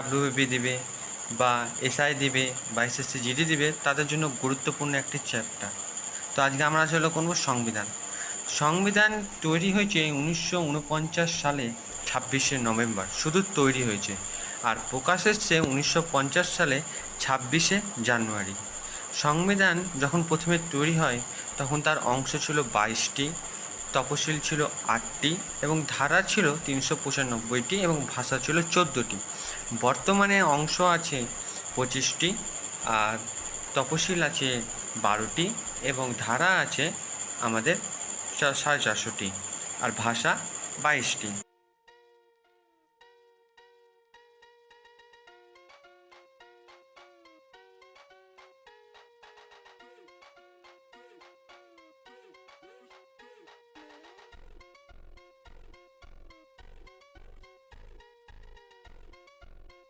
WBP দিবে বা SI দিবে বা এসএসসি জিডি দিবে, তাদের জন্য গুরুত্বপূর্ণ একটি চ্যাপ্টার। তো আজকে আমরা আসলে করব সংবিধান। সংবিধান তৈরি হয়েছে 1949 সালে 26শে নভেম্বর, শুধু তৈরি হয়েছে, আর প্রকাশ এসছে 1950 সালে 26শে জানুয়ারি। সংবিধান যখন প্রথমে তৈরি হয় তখন তার অংশ ছিল 22টি, তফসিল ছিল 8টি এবং ধারা ছিল 395টি এবং ভাষা ছিল 14টি। বর্তমানে অংশ আছে 25টি, আর তফসিল আছে 12টি এবং ধারা আছে আমাদের 450টি, আর ভাষা 22টি।